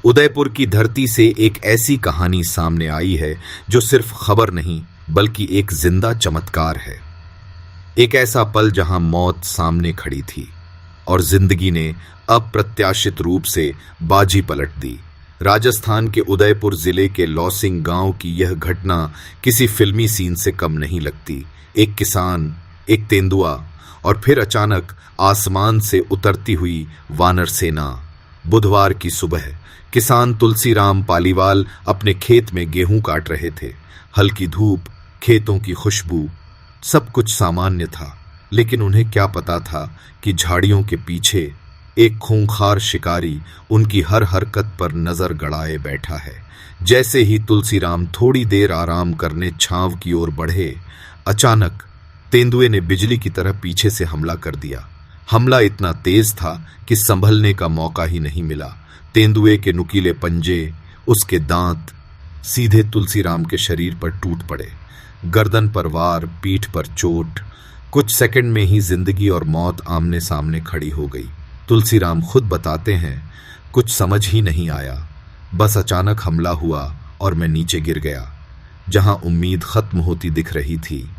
उदयपुर की धरती से एक ऐसी कहानी सामने आई है जो सिर्फ खबर नहीं बल्कि एक जिंदा चमत्कार है। एक ऐसा पल जहां मौत सामने खड़ी थी और जिंदगी ने अप्रत्याशित रूप से बाजी पलट दी। राजस्थान के उदयपुर जिले के लौसिंग गांव की यह घटना किसी फिल्मी सीन से कम नहीं लगती। एक किसान, एक तेंदुआ और फिर अचानक आसमान से उतरती हुई वानर सेना। बुधवार की सुबह किसान तुलसीराम पालीवाल अपने खेत में गेहूं काट रहे थे। हल्की धूप, खेतों की खुशबू, सब कुछ सामान्य था, लेकिन उन्हें क्या पता था कि झाड़ियों के पीछे एक खूंखार शिकारी उनकी हर हरकत पर नजर गड़ाए बैठा है। जैसे ही तुलसीराम थोड़ी देर आराम करने छांव की ओर बढ़े, अचानक तेंदुए ने बिजली की तरह पीछे से हमला कर दिया। हमला इतना तेज था कि संभलने का मौका ही नहीं मिला। तेंदुए के नुकीले पंजे, उसके दांत सीधे तुलसीराम के शरीर पर टूट पड़े। गर्दन पर वार, पीठ पर चोट। कुछ सेकंड में ही जिंदगी और मौत आमने सामने खड़ी हो गई। तुलसीराम खुद बताते हैं, कुछ समझ ही नहीं आया। बस अचानक हमला हुआ और मैं नीचे गिर गया। जहां उम्मीद खत्म होती दिख रही थी,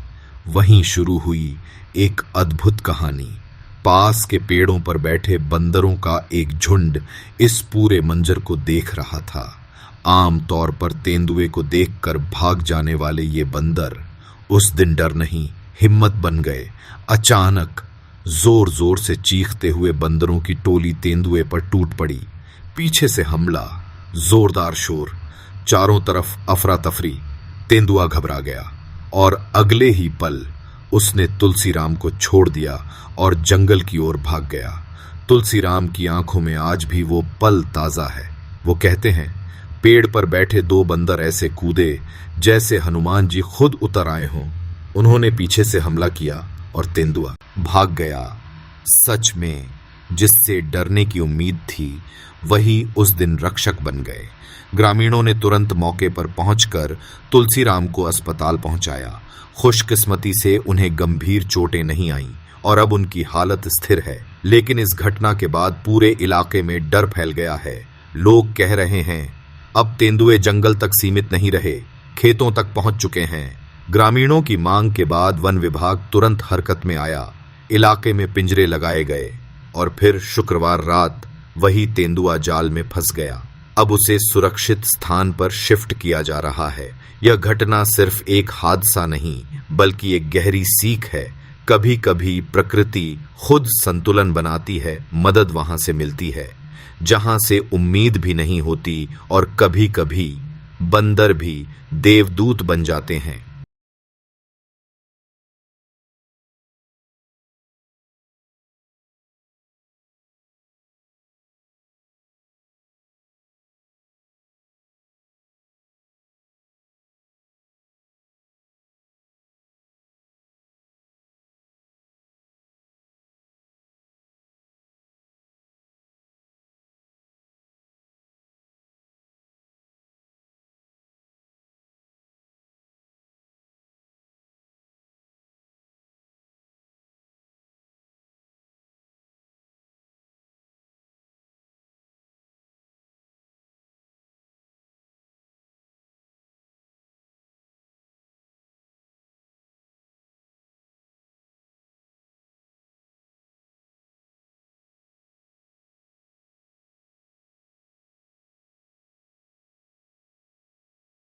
वहीं शुरू हुई एक अद्भुत कहानी। पास के पेड़ों पर बैठे बंदरों का एक झुंड इस पूरे मंजर को देख रहा था। आम तौर पर तेंदुए को देखकर भाग जाने वाले ये बंदर उस दिन डर नहीं, हिम्मत बन गए। अचानक जोर जोर से चीखते हुए बंदरों की टोली तेंदुए पर टूट पड़ी। पीछे से हमला, जोरदार शोर, चारों तरफ अफरा तफरी। तेंदुआ घबरा गया और अगले ही पल उसने तुलसीराम को छोड़ दिया और जंगल की ओर भाग गया। तुलसीराम की आंखों में आज भी वो पल ताजा है। वो कहते हैं, पेड़ पर बैठे दो बंदर ऐसे कूदे जैसे हनुमान जी खुद उतर आए हों। उन्होंने पीछे से हमला किया और तेंदुआ भाग गया। सच में जिससे डरने की उम्मीद थी, वही उस दिन रक्षक बन गए। ग्रामीणों ने तुरंत मौके पर पहुंचकर तुलसीराम को अस्पताल पहुंचाया। खुशकिस्मती से उन्हें गंभीर चोटें नहीं आईं और अब उनकी हालत स्थिर है। लेकिन इस घटना के बाद पूरे इलाके में डर फैल गया है। लोग कह रहे हैं, अब तेंदुए जंगल तक सीमित नहीं रहे, खेतों तक पहुंच चुके हैं। ग्रामीणों की मांग के बाद वन विभाग तुरंत हरकत में आया। इलाके में पिंजरे लगाए गए और फिर शुक्रवार रात वही तेंदुआ जाल में फंस गया। अब उसे सुरक्षित स्थान पर शिफ्ट किया जा रहा है। यह घटना सिर्फ एक हादसा नहीं बल्कि एक गहरी सीख है। कभी कभी प्रकृति खुद संतुलन बनाती है, मदद वहां से मिलती है जहां से उम्मीद भी नहीं होती, और कभी कभी बंदर भी देवदूत बन जाते हैं।